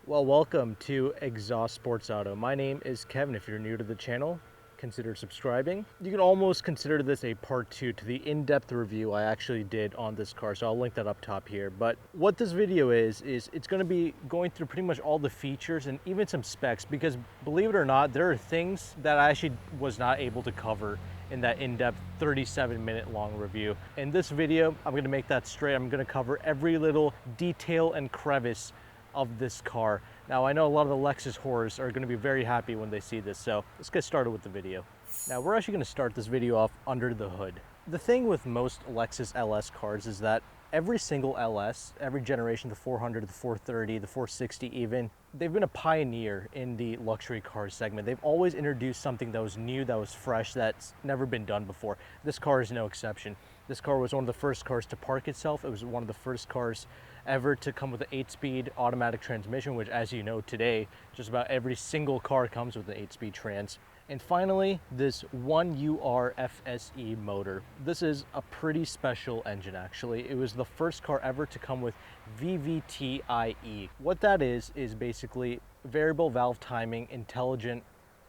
Well, welcome to Exhaust Sports Auto. My name is Kevin. If you're new to the channel, consider subscribing. You can almost consider this a part 2 to the in-depth review I actually did on this car, so I'll link that up top here. But what this video is it's going to be going through pretty much all the features and even some specs, because believe it or not, there are things that I actually was not able to cover in that in-depth 37-minute long review. In this video, I'm going to make that straight. I'm going to cover every little detail and crevice of this car. Now, I know a lot of the Lexus whores are going to be very happy when they see this, so let's get started with the video. Now, we're actually going to start this video off under the hood. The thing with most Lexus LS cars is that every single LS, every generation, the 400, the 430, the 460 even, they've been a pioneer in the luxury car segment. They've always introduced something that was new, that was fresh, that's never been done before. This car is no exception. This car was one of the first cars to park itself. It was one of the first cars ever to come with an 8-speed automatic transmission, which, as you know today, just about every single car comes with an 8-speed trans. And finally, this 1UR FSE motor. This is a pretty special engine, actually. It was the first car ever to come with VVT-IE. What that is basically variable valve timing, intelligent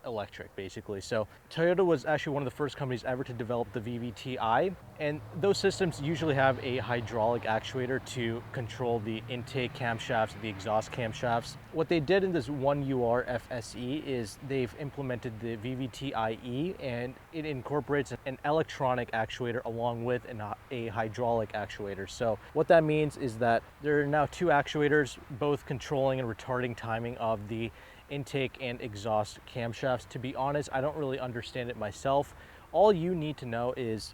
electric, basically. So Toyota was actually one of the first companies ever to develop the VVT-I, and those systems usually have a hydraulic actuator to control the intake camshafts, the exhaust camshafts. What they did in this 1UR FSE is they've implemented the VVT-IE, and it incorporates an electronic actuator along with a hydraulic actuator. So what that means is that there are now two actuators, both controlling and retarding timing of the intake and exhaust camshafts. To be honest, I don't really understand it myself. All you need to know is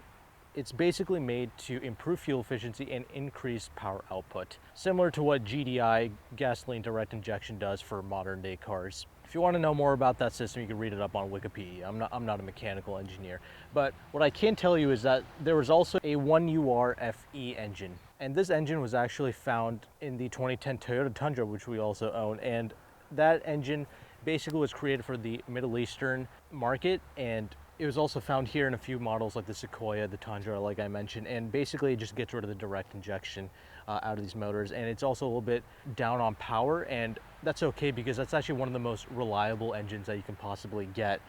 it's basically made to improve fuel efficiency and increase power output, similar to what GDI, gasoline direct injection, does for modern day cars. If you want to know more about that system, you can read it up on Wikipedia. I'm not a mechanical engineer, but what I can tell you is that there was also a 1UR FE engine, and this engine was actually found in the 2010 Toyota Tundra, which we also own, and that engine basically was created for the Middle Eastern market, and it was also found here in a few models like the Sequoia, the Tundra, like I mentioned, and basically it just gets rid of the direct injection out of these motors. And it's also a little bit down on power, and that's okay because that's actually one of the most reliable engines that you can possibly get,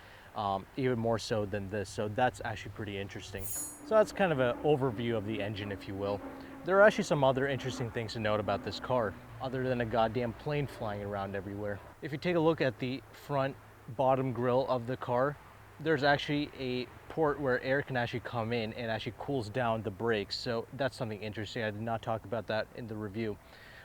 even more so than this. So that's actually pretty interesting. So that's kind of an overview of the engine, if you will. There are actually some other interesting things to note about this car, other than a goddamn plane flying around everywhere. If you take a look at the front bottom grille of the car, there's actually a port where air can actually come in and actually cools down the brakes. So that's something interesting. I did not talk about that in the review.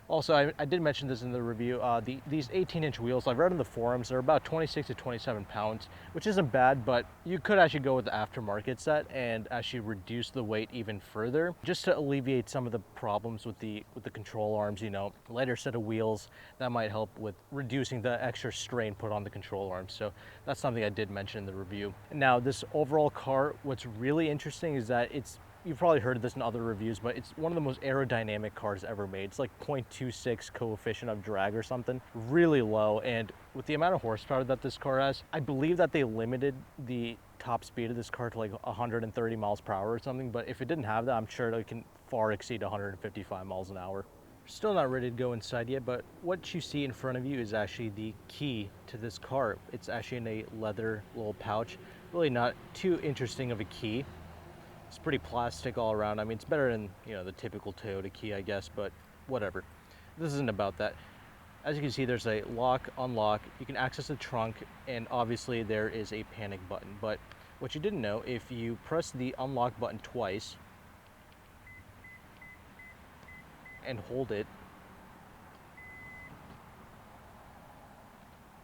Also, I did mention this in the review, these 18-inch wheels, I've read in the forums, they're about 26 to 27 pounds, which isn't bad, but you could actually go with the aftermarket set and actually reduce the weight even further, just to alleviate some of the problems with the control arms. You know, lighter set of wheels, that might help with reducing the extra strain put on the control arms. So that's something I did mention in the review. Now, this overall car, what's really interesting is that you've probably heard of this in other reviews, but it's one of the most aerodynamic cars ever made. It's like 0.26 coefficient of drag or something, really low. And with the amount of horsepower that this car has, I believe that they limited the top speed of this car to like 130 miles per hour or something. But if it didn't have that, I'm sure it can far exceed 155 miles an hour. Still not ready to go inside yet, but what you see in front of you is actually the key to this car. It's actually in a leather little pouch. Really not too interesting of a key. It's pretty plastic all around. I mean, it's better than, you know, the typical Toyota key, I guess, but whatever. This isn't about that. As you can see, there's a lock, unlock. You can access the trunk, and obviously there is a panic button. But what you didn't know, if you press the unlock button twice and hold it,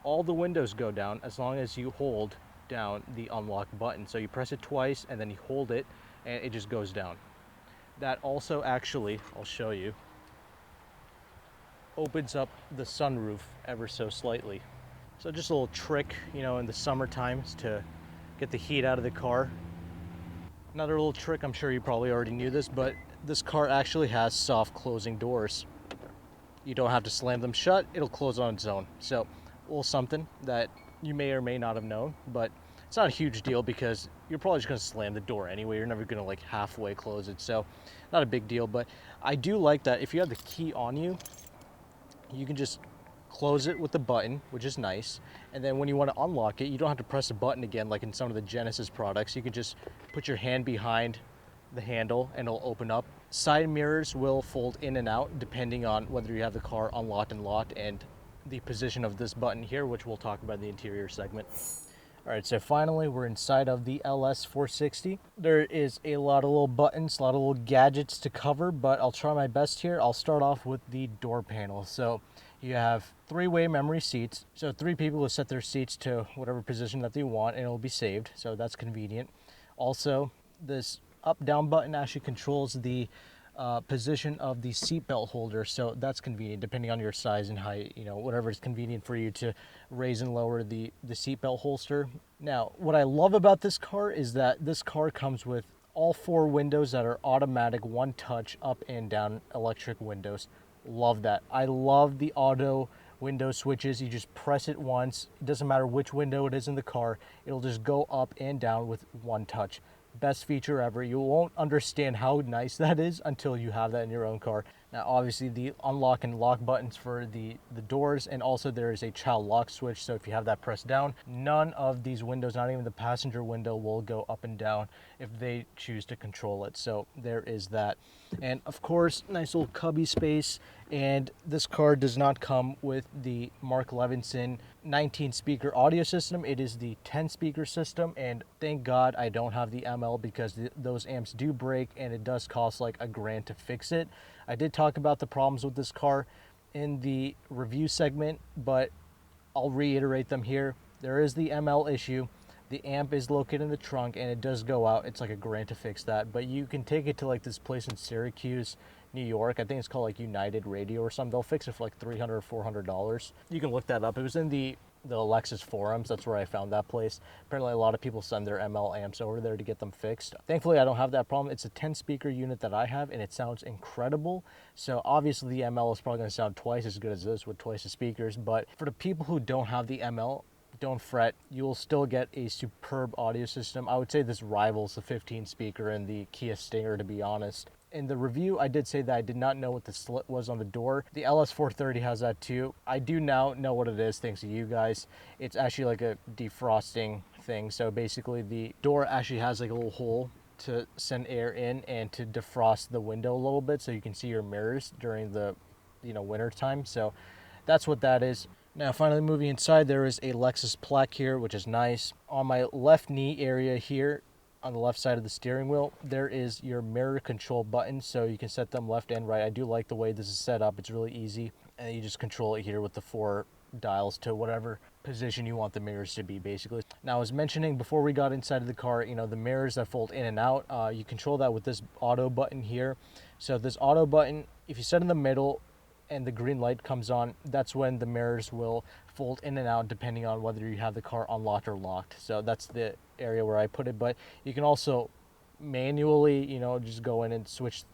all the windows go down as long as you hold down the unlock button. So you press it twice and then you hold it, and it just goes down. That also actually, I'll show you, opens up the sunroof ever so slightly. So just a little trick, you know, in the summer times to get the heat out of the car. Another little trick, I'm sure you probably already knew this, but this car actually has soft closing doors. You don't have to slam them shut, it'll close on its own. So a little something that you may or may not have known, but it's not a huge deal because you're probably just going to slam the door anyway. You're never going to like halfway close it, so not a big deal. But I do like that if you have the key on you, you can just close it with the button, which is nice. And then when you want to unlock it, you don't have to press a button again like in some of the Genesis products. You can just put your hand behind the handle and it'll open up. Side mirrors will fold in and out depending on whether you have the car unlocked and locked and the position of this button here, which we'll talk about in the interior segment. All right, so finally we're inside of the LS460. There is a lot of little buttons, a lot of little gadgets to cover, but I'll try my best here. I'll start off with the door panel. So you have three-way memory seats. So 3 people will set their seats to whatever position that they want and it'll be saved. So that's convenient. Also, this up-down button actually controls the position of the seatbelt holder, so that's convenient depending on your size and height, you know, whatever is convenient for you to raise and lower the seatbelt holster. Now, what I love about this car is that this car comes with all 4 windows that are automatic, one touch up and down electric windows. Love that. I love the auto window switches. You just press it once. It doesn't matter which window it is in the car. It'll just go up and down with one touch. Best feature ever. You won't understand how nice that is until you have that in your own car. Now, obviously, the unlock and lock buttons for the doors, and also there is a child lock switch. So if you have that pressed down, none of these windows, not even the passenger window, will go up and down if they choose to control it. So there is that. And of course, nice little cubby space. And this car does not come with the Mark Levinson 19 speaker audio system. It is the 10 speaker system, and thank God I don't have the ML because those amps do break and it does cost like $1,000 to fix it. I did talk about the problems with this car in the review segment, but I'll reiterate them here. There is the ML issue. The amp is located in the trunk and it does go out. It's like $1,000 to fix that, but you can take it to like this place in Syracuse, New York. I think it's called like United Radio or something. They'll fix it for like $300 or $400. You can look that up. It was in the Lexus forums. That's where I found that place. Apparently a lot of people send their ML amps over there to get them fixed. Thankfully, I don't have that problem. It's a 10 speaker unit that I have and it sounds incredible. So obviously the ML is probably going to sound twice as good as this with twice the speakers. But for the people who don't have the ML, don't fret. You will still get a superb audio system. I would say this rivals the 15 speaker and the Kia Stinger, to be honest. In the review, I did say that I did not know what the slit was on the door. The LS430 has that too. I do now know what it is thanks to you guys. It's actually like a defrosting thing. So basically the door actually has like a little hole to send air in and to defrost the window a little bit so you can see your mirrors during the winter time. So that's what that is. Now finally moving inside, there is a Lexus plaque here, which is nice. On my left knee area here, on the left side of the steering wheel, there is your mirror control button, so you can set them left and right. I do like the way this is set up. It's really easy, and you just control it here with the 4 dials to whatever position you want the mirrors to be, basically. Now, I was mentioning before we got inside of the car, the mirrors that fold in and out, you control that with this auto button here. So this auto button, if you set in the middle and the green light comes on, that's when the mirrors will fold in and out depending on whether you have the car unlocked or locked. So that's the area where I put it, but you can also manually, just go in and switch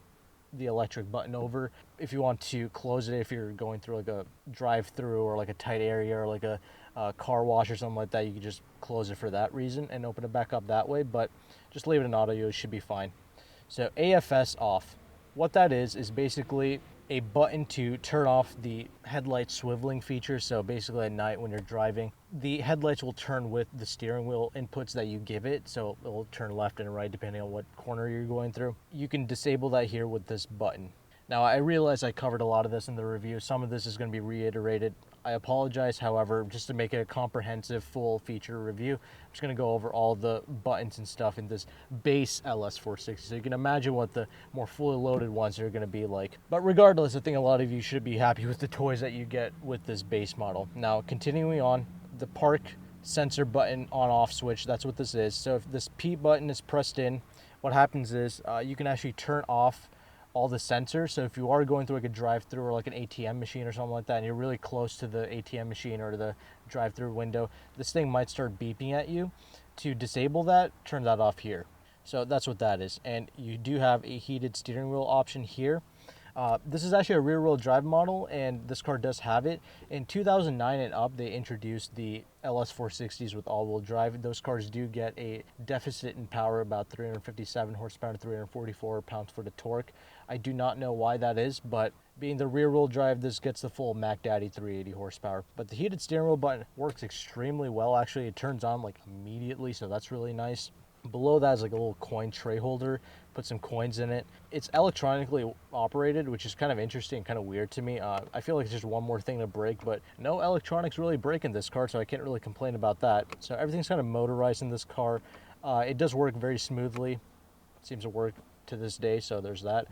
the electric button over if you want to close it, if you're going through like a drive-through or like a tight area or like a car wash or something like that. You can just close it for that reason and open it back up that way, but just leave it in auto, it should be fine. So AFS off. What that is basically a button to turn off the headlight swiveling feature. So basically at night when you're driving, the headlights will turn with the steering wheel inputs that you give it. So it will turn left and right depending on what corner you're going through. You can disable that here with this button. Now I realize I covered a lot of this in the review. Some of this is going to be reiterated. I apologize, however, just to make it a comprehensive full feature review, I'm just going to go over all the buttons and stuff in this base LS460. So you can imagine what the more fully loaded ones are going to be like. But regardless, I think a lot of you should be happy with the toys that you get with this base model. Now, continuing on, the park sensor button on-off switch, that's what this is. So if this P button is pressed in, what happens is you can actually turn off all the sensors. So if you are going through like a drive-through or like an ATM machine or something like that, and you're really close to the ATM machine or the drive-through window, this thing might start beeping at you. To disable that, turn that off here. So that's what that is. And you do have a heated steering wheel option here. This is actually a rear-wheel drive model, and this car does have it. In 2009 and up, they introduced the LS460s with all-wheel drive. Those cars do get a deficit in power, about 357 horsepower to 344 pounds-foot of torque. I do not know why that is, but Being the rear wheel drive, this gets the full Mac Daddy 380 horsepower. But the heated steering wheel button works extremely well. Actually, it turns on like immediately, so that's really nice. Below that is like a little coin tray holder. Put some coins in it. It's electronically operated, which is kind of interesting, kind of weird to me. I feel like it's just one more thing to break, but no electronics really break in this car, so I can't really complain about that. So everything's kind of motorized in this car. It does work very smoothly. It seems to work to this day, so there's that.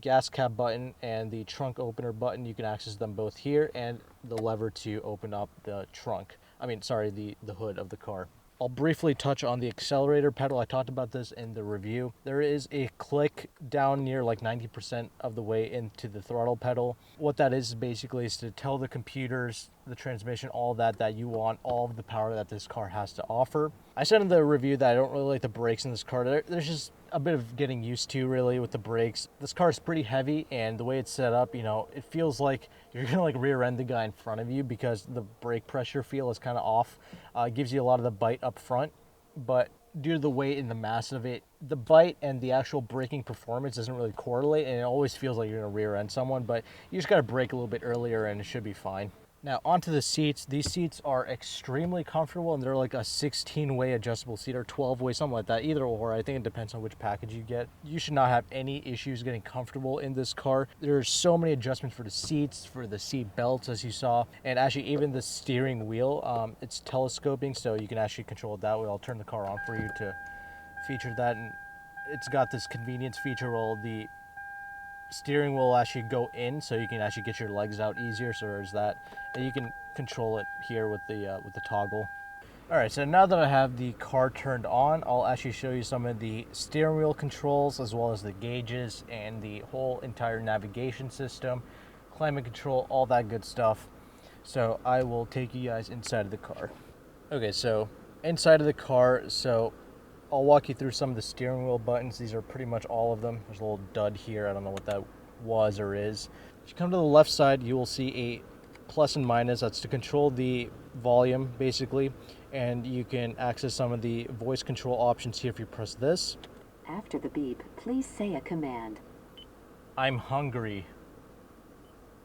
Gas cap button and the trunk opener button, you can access them both here, and the lever to open up the trunk. The hood of the car. I'll briefly touch on the accelerator pedal. I talked about this in the review. There is a click down near like 90% of the way into the throttle pedal. What that is basically is to tell the computers, the transmission, all that you want all of the power that this car has to offer. I said in the review that I don't really like the brakes in this car. There's just a bit of getting used to really with the brakes. This car is pretty heavy, and the way it's set up, it feels like you're gonna like rear end the guy in front of you because the brake pressure feel is kind of off. It gives you a lot of the bite up front, but due to the weight and the mass of it, the bite and the actual braking performance doesn't really correlate, and it always feels like you're gonna rear end someone, but you just gotta brake a little bit earlier and it should be fine. Now onto the seats. These seats are extremely comfortable, and they're like a 16-way adjustable seat or 12-way, something like that, either or. I think it depends on which package you get. You should not have any issues getting comfortable in this car. There's so many adjustments for the seats, for the seat belts, as you saw, and actually even the steering wheel, it's telescoping, so you can actually control it that way. I'll turn the car on for you to feature that, and it's got this convenience feature where the steering will actually go in, so you can actually get your legs out easier. So there's that, and you can control it here with the toggle. All right, so now that I have the car turned on, I'll actually show you some of the steering wheel controls, as well as the gauges and the whole entire navigation system, climate control, all that good stuff. So I will take you guys inside of the car. Okay, so inside of the car, so I'll walk you through some of the steering wheel buttons. These are pretty much all of them. There's a little dud here. I don't know what that was or is. If you come to the left side, you will see a plus and minus. That's to control the volume, basically. And you can access some of the voice control options here if you press this. After the beep, please say a command. I'm hungry.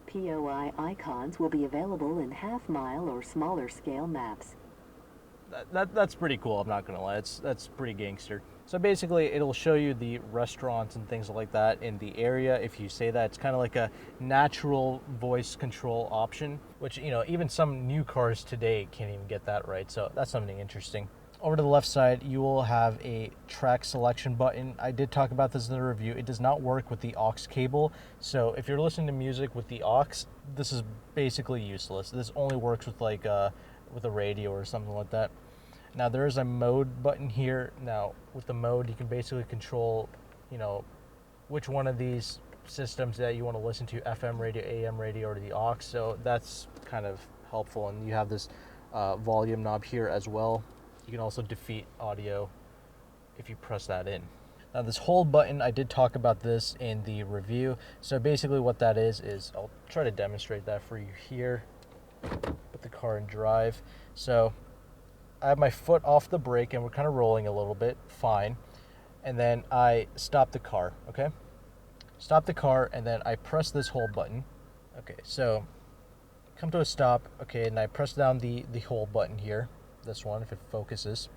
POI icons will be available in half-mile or smaller scale maps. That's pretty cool, I'm not gonna lie. That's pretty gangster. So basically it'll show you the restaurants and things like that in the area. If you say that, it's kind of like a natural voice control option, which even some new cars today can't even get that right. So that's something interesting. Over to the left side, you will have a track selection button. I did talk about this in the review. It does not work with the aux cable. So if you're listening to music with the aux, this is basically useless. This only works with like with a radio or something like that. Now there is a mode button here. Now with the mode, you can basically control, which one of these systems that you want to listen to, FM radio, AM radio, or the aux. So that's kind of helpful. And you have this volume knob here as well. You can also defeat audio if you press that in. Now this hold button, I did talk about this in the review. So basically what that is I'll try to demonstrate that for you here. Put the car in drive. So I have my foot off the brake and we're kind of rolling a little bit, fine. And then I stop the car, okay? Stop the car, and then I press this hold button. Okay, so come to a stop, okay, and I press down the hold button here, this one, if it focuses.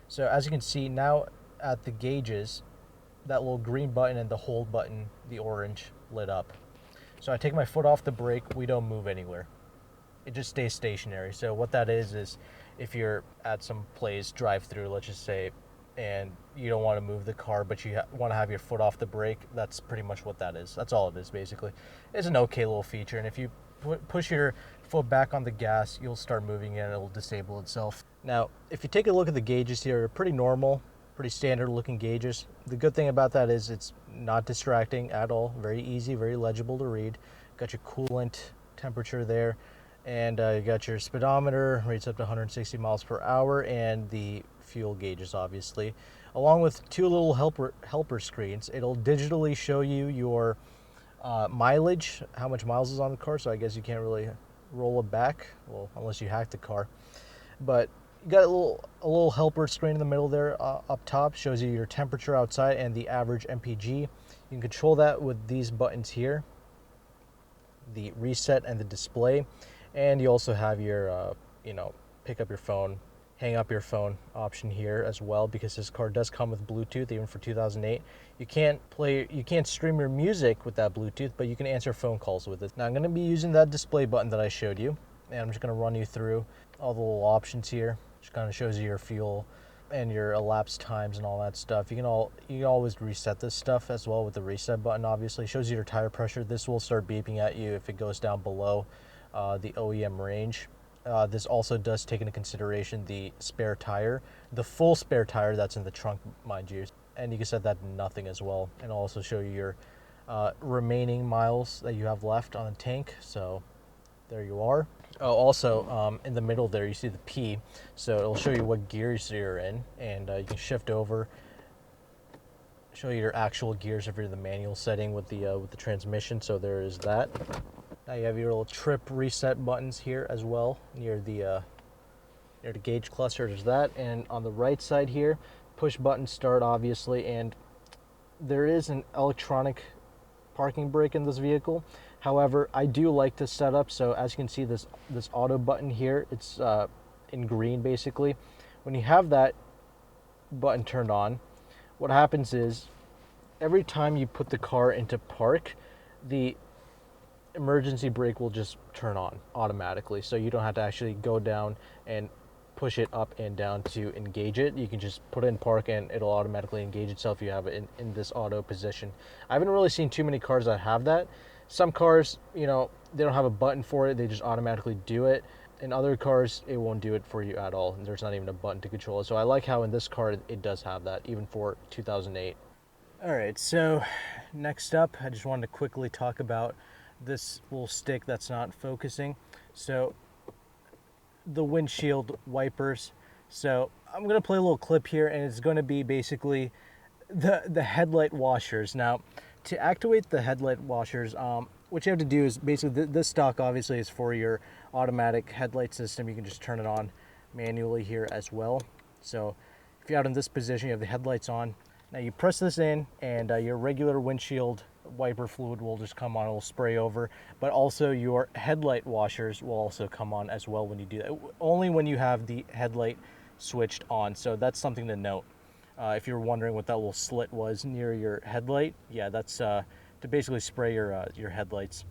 So as you can see now at the gauges, that little green button and the hold button, the orange, lit up. So I take my foot off the brake, we don't move anywhere. It just stays stationary. So what that is if you're at some place, drive-through, let's just say, and you don't want to move the car, but you want to have your foot off the brake, that's pretty much what that is. That's all it is, basically. It's an okay little feature, and if you push your foot back on the gas, you'll start moving it and it'll disable itself. Now, if you take a look at the gauges here, they're pretty normal, pretty standard looking gauges. The good thing about that is it's not distracting at all. Very easy, very legible to read. Got your coolant temperature there. And you got your speedometer, rates up to 160 miles per hour, and the fuel gauges, obviously, along with two little helper screens. It'll digitally show you your mileage, how much miles is on the car, so I guess you can't really roll it back, well, unless you hack the car. But you got a little helper screen in the middle there. Up top shows you your temperature outside and the average MPG. You can control that with these buttons here. the reset and the display. And you also have your, pick up your phone, hang up your phone option here as well, because this car does come with Bluetooth even for 2008. You can't stream your music with that Bluetooth, but you can answer phone calls with it. Now I'm going to be using that display button that I showed you, and I'm just going to run you through all the little options here. Just kind of shows you your fuel and your elapsed times and all that stuff. You can always reset this stuff as well with the reset button. Obviously, shows you your tire pressure. This will start beeping at you if it goes down below the OEM range. This also does take into consideration the spare tire, the full spare tire that's in the trunk, mind you. And you can set that to nothing as well. And it'll also show you your remaining miles that you have left on the tank. So there you are. Oh, also in the middle there you see the P, so it'll show you what gears you're in, and you can shift over, show you your actual gears if you're in the manual setting with the transmission. So there is that. Now you have your little trip reset buttons here as well near the gauge cluster. There's that, and on the right side here, push button start obviously, and there is an electronic parking brake in this vehicle. However, I do like this setup. So as you can see, this auto button here, it's in green basically. When you have that button turned on, what happens is every time you put the car into park, the emergency brake will just turn on automatically. So you don't have to actually go down and push it up and down to engage it. You can just put it in park and it'll automatically engage itself if you have it in this auto position. I haven't really seen too many cars that have that. Some cars, they don't have a button for it. They just automatically do it. In other cars, it won't do it for you at all. There's not even a button to control it. So I like how in this car, it does have that, even for 2008. All right, so next up, I just wanted to quickly talk about this little stick that's not focusing. So the windshield wipers. So I'm going to play a little clip here, and it's going to be basically the headlight washers. Now, to activate the headlight washers, what you have to do is basically this stock obviously is for your automatic headlight system. You can just turn it on manually here as well. So if you're out in this position, you have the headlights on. Now you press this in, and your regular windshield wiper fluid will just come on. It will spray over, but also your headlight washers will also come on as well when you do that. Only when you have the headlight switched on. So that's something to note. If you're wondering what that little slit was near your headlight, yeah, that's to basically spray your headlights.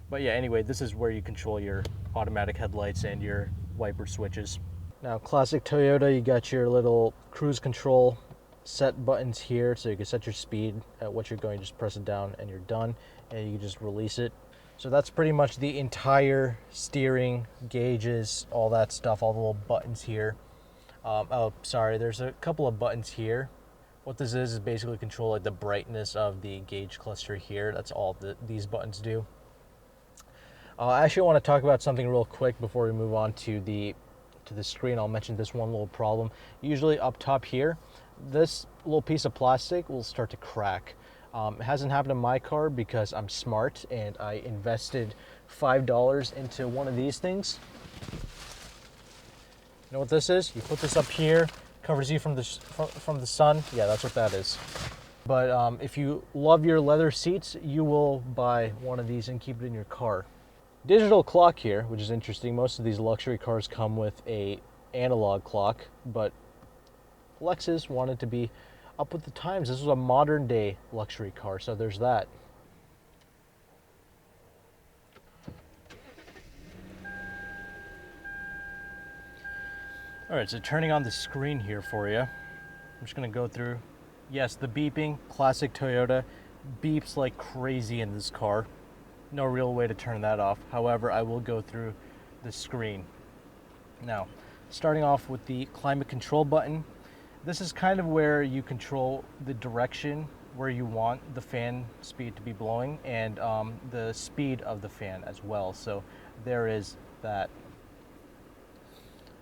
But yeah, anyway, this is where you control your automatic headlights and your wiper switches. Now, classic Toyota, you got your little cruise control set buttons here, so you can set your speed at what you're going. Just press it down and you're done, and you can just release it. So that's pretty much the entire steering, gauges, all that stuff, all the little buttons here. Oh, sorry, there's a couple of buttons here. What this is basically control like the brightness of the gauge cluster here. That's all these buttons do. I actually want to talk about something real quick before we move on to the screen. I'll mention this one little problem. Usually up top here, this little piece of plastic will start to crack. It hasn't happened in my car because I'm smart and I invested $5 into one of these things. You know what this is? You put this up here, covers you from the sun. Yeah, that's what that is. But if you love your leather seats, you will buy one of these and keep it in your car. Digital clock here, which is interesting. Most of these luxury cars come with a analog clock, but Lexus wanted to be up with the times. This was a modern day luxury car, so there's that. All right, so turning on the screen here for you. I'm just gonna go through. Yes, the beeping, classic Toyota, beeps like crazy in this car. No real way to turn that off. However, I will go through the screen. Now, starting off with the climate control button. This is kind of where you control the direction where you want the fan speed to be blowing, and the speed of the fan as well. So there is that.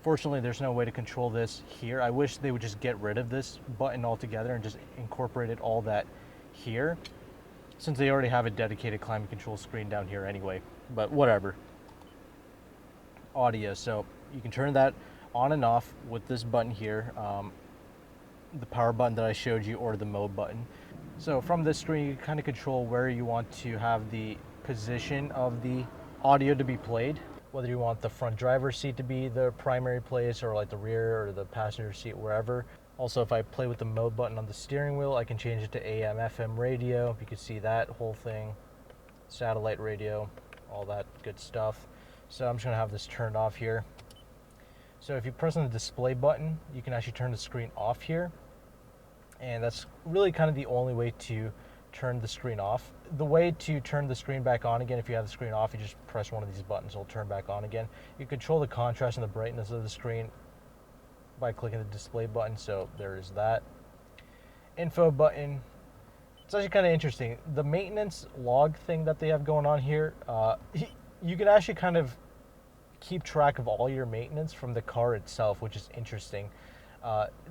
Fortunately, there's no way to control this here. I wish they would just get rid of this button altogether and just incorporated all that here, since they already have a dedicated climate control screen down here anyway, but whatever. Audio, so you can turn that on and off with this button here, the power button that I showed you, or the mode button. So from this screen, you kind of control where you want to have the position of the audio to be played, whether you want the front driver's seat to be the primary place or like the rear or the passenger seat, wherever. Also, if I play with the mode button on the steering wheel, I can change it to AM, FM radio. You can see that whole thing, satellite radio, all that good stuff. So I'm just gonna have this turned off here. So if you press on the display button, you can actually turn the screen off here. And that's really kind of the only way to turn the screen off. The way to turn the screen back on again, if you have the screen off, you just press one of these buttons, it'll turn back on again. You control the contrast and the brightness of the screen by clicking the display button, so there is that. Info button. It's actually kind of interesting. The maintenance log thing that they have going on here, you can actually kind of keep track of all your maintenance from the car itself, which is interesting.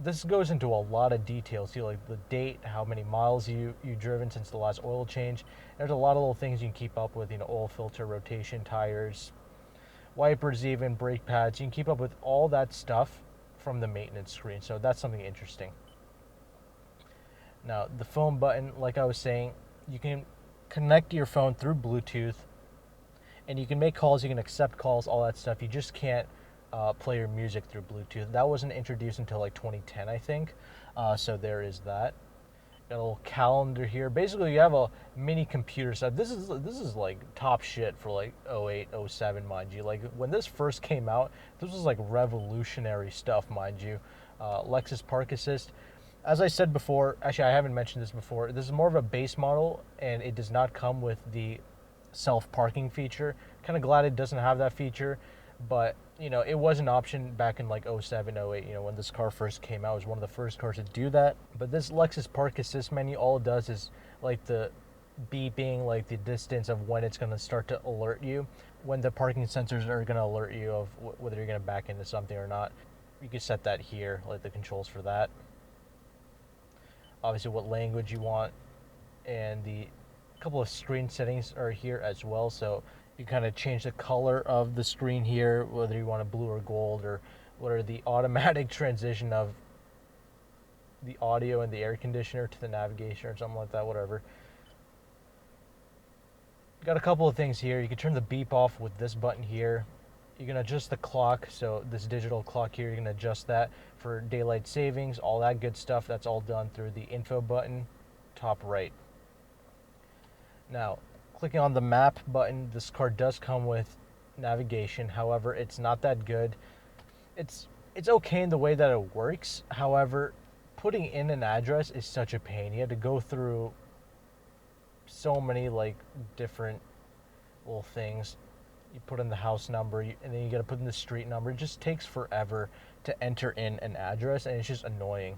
This goes into a lot of details. See, like the date, how many miles you've driven since the last oil change. There's a lot of little things you can keep up with, oil filter, rotation, tires, wipers, even brake pads. You can keep up with all that stuff from the maintenance screen, so that's something interesting. Now, the phone button, like I was saying, you can connect your phone through Bluetooth, and you can make calls, you can accept calls, all that stuff. You just can't play your music through Bluetooth. That wasn't introduced until like 2010, I think. So there is that. Got a little calendar here. Basically, you have a mini computer set. This is like top shit for like 08, 07, mind you. Like when this first came out, this was like revolutionary stuff, mind you. Lexus Park Assist. As I said before, actually I haven't mentioned this before, this is more of a base model and it does not come with the self-parking feature. Kind of glad it doesn't have that feature, but it was an option back in like 07, 08, when this car first came out. It was one of the first cars to do that. But this Lexus Park Assist menu, all it does is like the beeping, like the distance of when it's going to start to alert you, when the parking sensors are going to alert you of whether you're going to back into something or not. You can set that here, like the controls for that. Obviously what language you want, and the couple of screen settings are here as well, so you kind of change the color of the screen here, whether you want a blue or gold, or what are the automatic transition of the audio and the air conditioner to the navigation or something like that, whatever. Got a couple of things here. You can turn the beep off with this button here. You can adjust the clock, so this digital clock here, you can adjust that for daylight savings, all that good stuff. That's all done through the info button, top right. Now, clicking on the map button, this car does come with navigation. However, it's not that good. It's okay in the way that it works. However, putting in an address is such a pain. You have to go through so many like different little things. You put in the house number, and then you got to put in the street number. It just takes forever to enter in an address, and it's just annoying.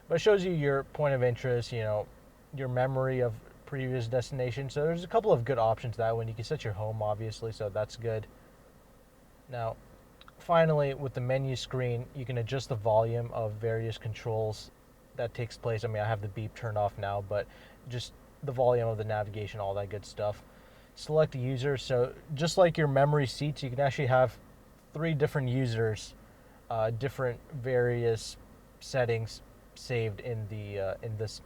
But it shows you your point of interest, your memory of previous destinations. So there's a couple of good options that one. You can set your home, obviously, so that's good. Now, finally, with the menu screen, you can adjust the volume of various controls that takes place. I mean, I have the beep turned off now, but just the volume of the navigation, all that good stuff. Select user, so just like your memory seats, you can actually have 3 different users, different various settings saved in the in this.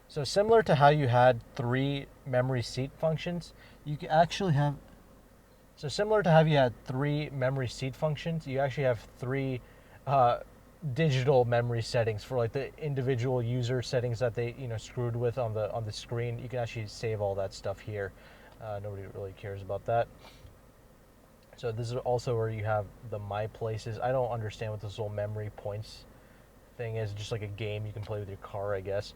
So similar to how you had 3 memory seat functions, you can actually have. So similar to how you had 3 memory seat functions, you actually have 3 digital memory settings for like the individual user settings that they screwed with on the screen. You can actually save all that stuff here. Nobody really cares about that. So this is also where you have the My Places. I don't understand what this whole memory points thing is. Just like a game you can play with your car, I guess.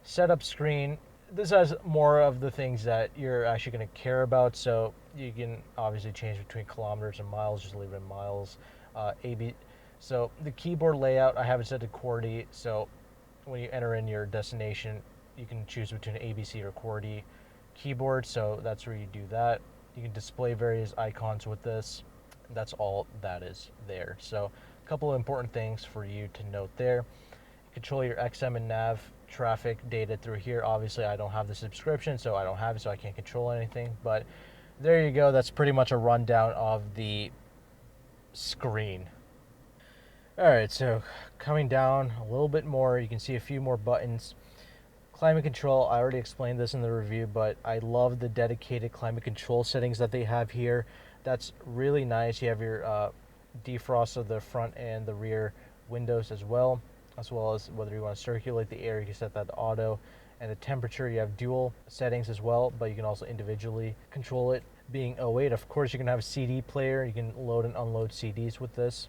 Setup screen. This has more of the things that you're actually going to care about. So you can obviously change between kilometers and miles. Just leave it in miles. So the keyboard layout, I have it set to QWERTY. So when you enter in your destination, you can choose between ABC or QWERTY keyboard. So that's where you do that. You can display various icons with this. That's all that is there. So a couple of important things for you to note there. Control your XM and nav traffic data through here. Obviously, I don't have the subscription, so I don't have it, so I can't control anything. But there you go. That's pretty much a rundown of the screen. All right, so coming down a little bit more, you can see a few more buttons. Climate control, I already explained this in the review, but I love the dedicated climate control settings that they have here. That's really nice. You have your defrost of the front and the rear windows as well as whether you want to circulate the air, you can set that to auto. And the temperature, you have dual settings as well, but you can also individually control it. Being 08, of course, you can have a CD player. You can load and unload CDs with this.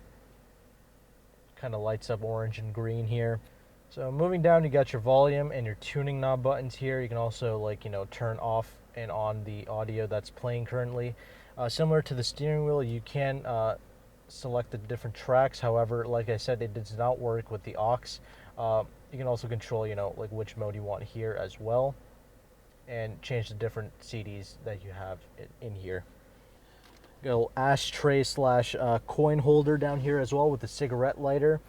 Kind of lights up orange and green here. So moving down, you got your volume and your tuning knob buttons here. You can also, like, turn off and on the audio that's playing currently. Similar to the steering wheel, you can select the different tracks. However, like I said, it does not work with the aux. You can also control, like which mode you want here as well, and change the different CDs that you have in here. Got a little ashtray slash coin holder down here as well with a cigarette lighter,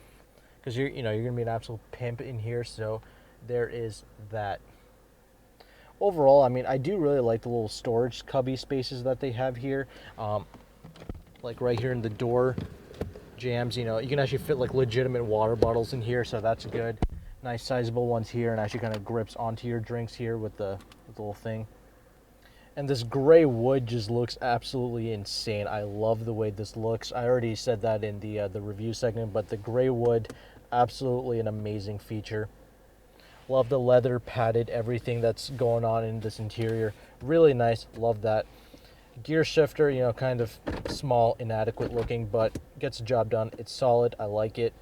because you're gonna be an absolute pimp in here. So there is that. Overall, I mean, I do really like the little storage cubby spaces that they have here. Like right here in the door jams, you can actually fit like legitimate water bottles in here, so that's good. Nice sizable ones here, and actually kind of grips onto your drinks here with the little thing. And this gray wood just looks absolutely insane. I love the way this looks. I already said that in the review segment, but the gray wood, absolutely an amazing feature. Love the leather padded everything that's going on in this interior. Really nice. Love that. Gear shifter, kind of small, inadequate looking, but gets the job done. It's solid. I like it.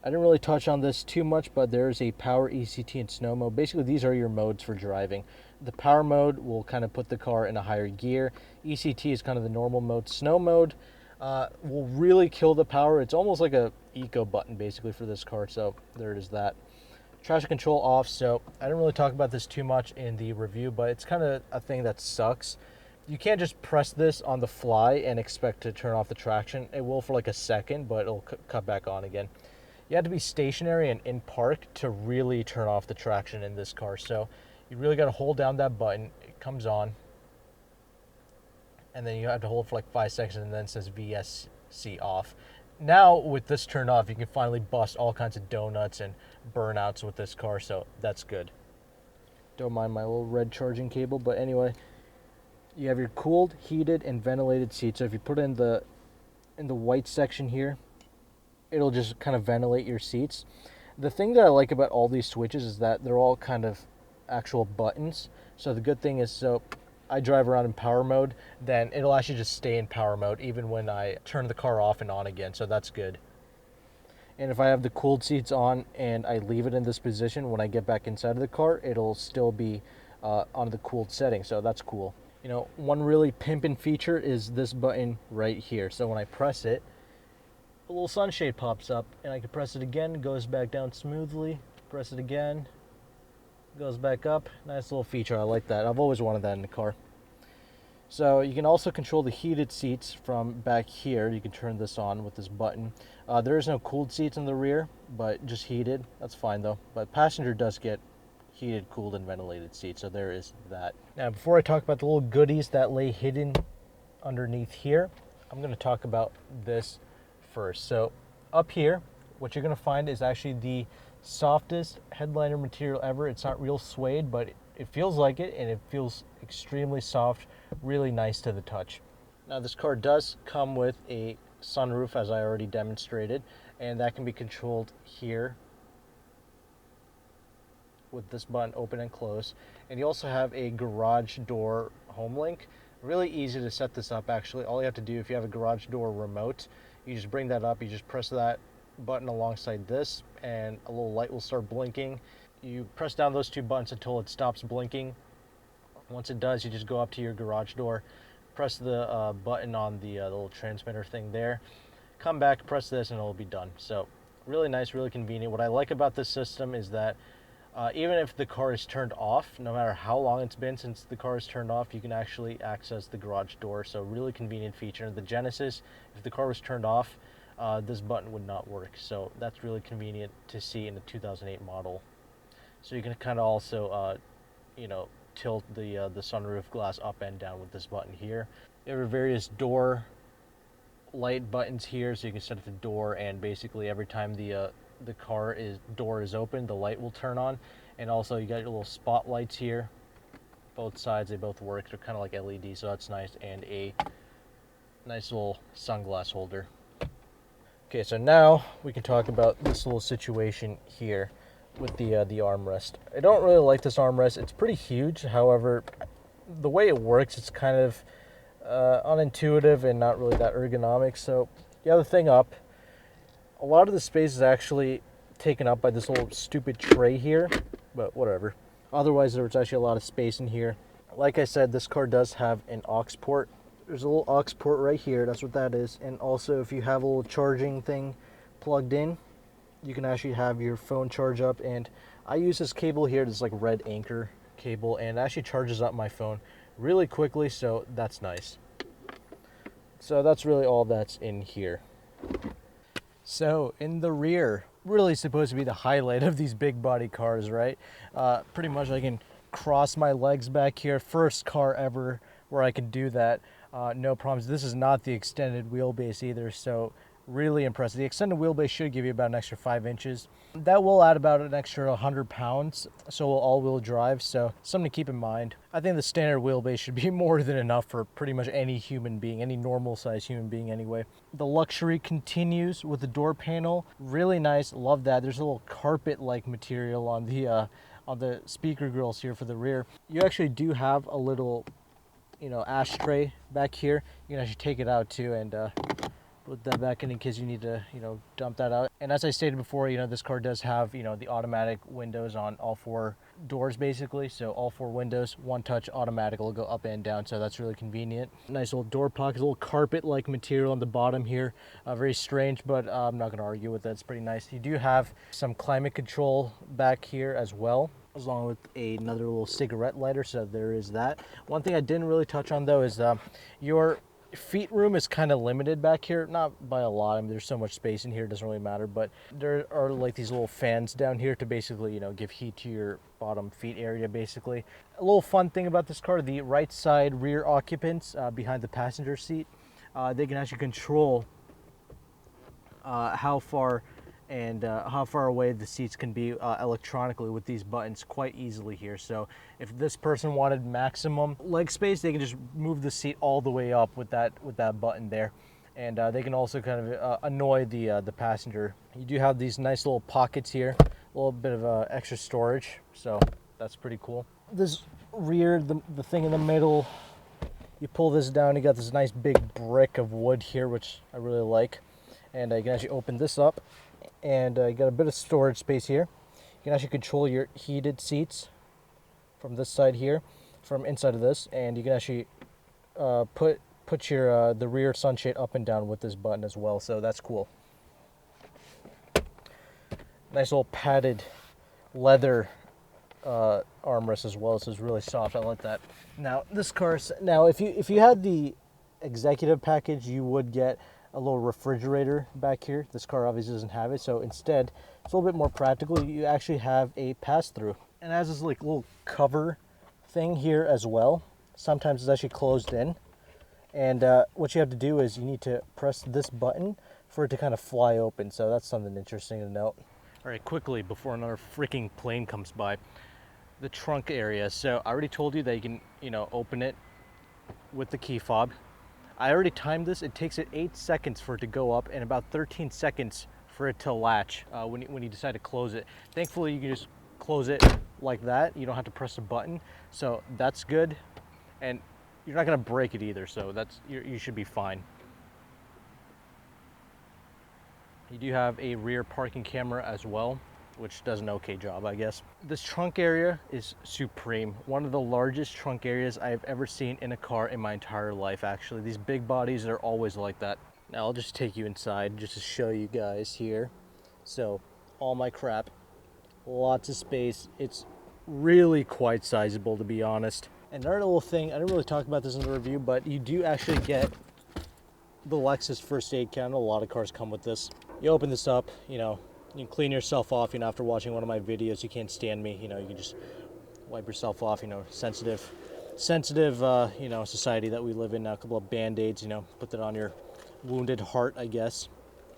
I didn't really touch on this too much, but there's a power, ECT, and snow mode. Basically, these are your modes for driving. The power mode will kind of put the car in a higher gear. ECT is kind of the normal mode. Snow mode will really kill the power. It's almost like a eco button basically for this car, so there it is that. Traction control off, so I didn't really talk about this too much in the review, but it's kind of a thing that sucks. You can't just press this on the fly and expect to turn off the traction. It will for like a second, but it'll cut back on again. You have to be stationary and in park to really turn off the traction in this car. So you really got to hold down that button. It comes on. And then you have to hold for like 5 seconds, and then it says VSC off. Now with this turned off, you can finally bust all kinds of donuts and burnouts with this car. So that's good. Don't mind my little red charging cable. But anyway, you have your cooled, heated, and ventilated seats. So if you put it in the white section here, it'll just kind of ventilate your seats. The thing that I like about all these switches is that they're all kind of actual buttons. So the good thing is, so I drive around in power mode, then it'll actually just stay in power mode even when I turn the car off and on again. So that's good. And if I have the cooled seats on and I leave it in this position, when I get back inside of the car, it'll still be on the cooled setting. So that's cool. One really pimpin' feature is this button right here. So when I press it, a little sunshade pops up, and I can press it again, goes back down smoothly. Press it again, goes back up. Nice little feature. I like that. I've always wanted that in the car. So you can also control the heated seats from back here. You can turn this on with this button. There is no cooled seats in the rear, but just heated. That's fine though. But passenger does get heated, cooled, and ventilated seats, so there is that. Now, before I talk about the little goodies that lay hidden underneath here, I'm going to talk about this first. So up here, what you're going to find is actually the softest headliner material ever. It's not real suede, but it feels like it, and it feels extremely soft, really nice to the touch. Now this car does come with a sunroof, as I already demonstrated, and that can be controlled here with this button, open and close. And you also have a garage door home link. Really easy to set this up actually. All you have to do, if you have a garage door remote, you just bring that up, you just press that button alongside this, and a little light will start blinking. You press down those two buttons until it stops blinking. Once it does, you just go up to your garage door, press the button on the little transmitter thing there, come back, press this, and it'll be done. So really nice, really convenient. What I like about this system is that even if the car is turned off, no matter how long it's been since the car is turned off, you can actually access the garage door. So really convenient feature. The Genesis, if the car was turned off, this button would not work. So that's really convenient to see in the 2008 model. So you can kind of also, tilt the sunroof glass up and down with this button here. There are various door light buttons here, so you can set up the door, and basically every time the the door is open, the light will turn on. And also you got your little spotlights here. Both sides, they both work. They're kind of like LED, so that's nice. And a nice little sunglass holder. Okay, so now we can talk about this little situation here with the armrest. I don't really like this armrest. It's pretty huge. However, the way it works, it's kind of unintuitive and not really that ergonomic. So you have the thing up. A lot of the space is actually taken up by this little stupid tray here, but whatever. Otherwise, there's actually a lot of space in here. Like I said, this car does have an aux port. There's a little aux port right here. That's what that is. And also, if you have a little charging thing plugged in, you can actually have your phone charge up. And I use this cable here, this like red anchor cable, and it actually charges up my phone really quickly, so that's nice. So that's really all that's in here. So in the rear, really supposed to be the highlight of these big body cars, right? Pretty much I can cross my legs back here. First car ever where I can do that. No problems. This is not the extended wheelbase either, so really impressive. The extended wheelbase should give you about an extra 5 inches. That will add about an extra 100 pounds, so will all-wheel drive, so something to keep in mind. I think the standard wheelbase should be more than enough for pretty much any human being, any normal-sized human being anyway. The luxury continues with the door panel. Really nice, love that. There's a little carpet-like material on the speaker grills here for the rear. You actually do have a little, ashtray back here. You can actually take it out too and put that back in case you need to, dump that out. And as I stated before, this car does have, the automatic windows on all 4 doors basically. So all 4 windows, one touch automatic will go up and down. So that's really convenient. Nice little door pockets, a little carpet-like material on the bottom here. Very strange, but I'm not gonna argue with that. It's pretty nice. You do have some climate control back here as well, along with another little cigarette lighter. So there is that. One thing I didn't really touch on though is your feet room is kind of limited back here, not by a lot. I mean, there's so much space in here, it doesn't really matter, but there are like these little fans down here to basically, give heat to your bottom feet area basically. A little fun thing about this car, the right side rear occupants behind the passenger seat, they can actually control how far away the seats can be electronically with these buttons quite easily here. So if this person wanted maximum leg space, they can just move the seat all the way up with that button there. And they can also kind of annoy the passenger. You do have these nice little pockets here, a little bit of extra storage, so that's pretty cool. This rear, the thing in the middle, you pull this down, you got this nice big brick of wood here, which I really like. And you can actually open this up. And you got a bit of storage space here. You can actually control your heated seats from this side here, from inside of this, and you can actually put your the rear sunshade up and down with this button as well. So that's cool. Nice little padded leather armrest as well. So it's really soft. I like that. Now this car. Now if you had the executive package, you would get a little refrigerator back here. This car obviously doesn't have it, so instead it's a little bit more practical. You actually have a pass-through, and it has this like little cover thing here as well. Sometimes it's actually closed in, and what you have to do is you need to press this button for it to kind of fly open. So that's something interesting to note. All right, quickly before another freaking plane comes by, the trunk area. So I already told you that you can open it with the key fob. I already timed this. It takes it 8 seconds for it to go up and about 13 seconds for it to latch when you decide to close it. Thankfully, you can just close it like that. You don't have to press a button. So that's good. And you're not going to break it either. So you should be fine. You do have a rear parking camera as well, which does an okay job, I guess. This trunk area is supreme. One of the largest trunk areas I've ever seen in a car in my entire life, actually. These big bodies are always like that. Now I'll just take you inside just to show you guys here. So, all my crap, lots of space. It's really quite sizable, to be honest. And another little thing, I didn't really talk about this in the review, but you do actually get the Lexus first aid kit. I know a lot of cars come with this. You open this up, you can clean yourself off, after watching one of my videos. You can't stand me, you can just wipe yourself off, sensitive, society that we live in now. A couple of Band-Aids, put that on your wounded heart, I guess.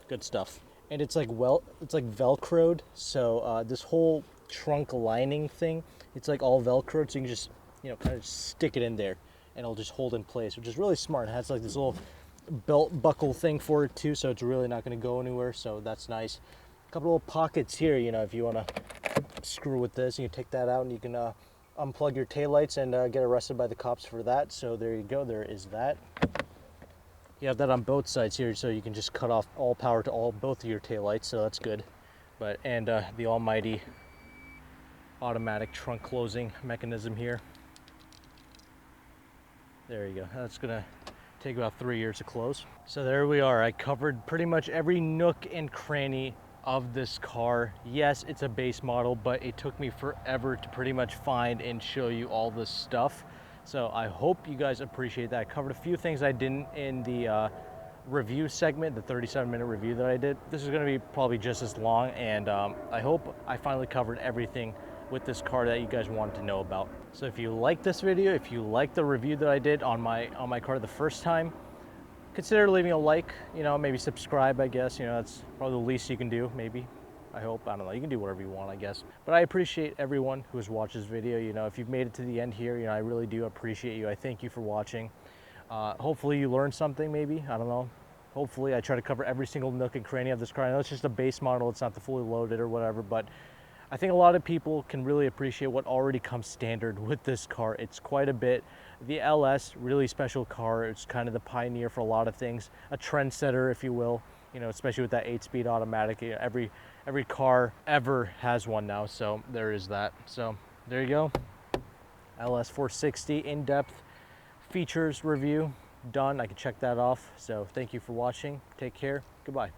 Good stuff. and it's like velcroed. So this whole trunk lining thing, it's like all velcroed, so you can just, you know, kind of stick it in there and it'll just hold in place, which is really smart. It has like this little belt buckle thing for it too, so it's really not going to go anywhere, so that's nice. A couple little pockets here, you know, if you want to screw with this, you can take that out and you can unplug your taillights and get arrested by the cops for that. So there you go, there is that. You have that on both sides here, so you can just cut off all power to both of your taillights, so that's good. But the almighty automatic trunk closing mechanism here. There you go. That's gonna take about 3 years to close. So there we are. I covered pretty much every nook and cranny of this car. Yes, it's a base model, but it took me forever to pretty much find and show you all this stuff. So I hope you guys appreciate that. I covered a few things I didn't in the review segment, the 37-minute review that I did. This is gonna be probably just as long, and I hope I finally covered everything with this car that you guys wanted to know about. So if you like this video, if you like the review that I did on my car the first time, consider leaving a like, you know, maybe subscribe, I guess. You know, that's probably the least you can do, maybe. I hope. I don't know. You can do whatever you want, I guess. But I appreciate everyone who has watched this video. You know, if you've made it to the end here, you know, I really do appreciate you. I thank you for watching. Hopefully you learned something, maybe. I don't know. Hopefully I try to cover every single nook and cranny of this car. I know it's just a base model. It's not the fully loaded or whatever, but I think a lot of people can really appreciate what already comes standard with this car. It's quite a bit. The LS, really special car. It's kind of the pioneer for a lot of things, a trendsetter, if you will. You know, especially with that 8-speed automatic. You know, every car ever has one now, so there is that. So there you go. LS460 in-depth features review done. I can check that off. So thank you for watching. Take care. Goodbye.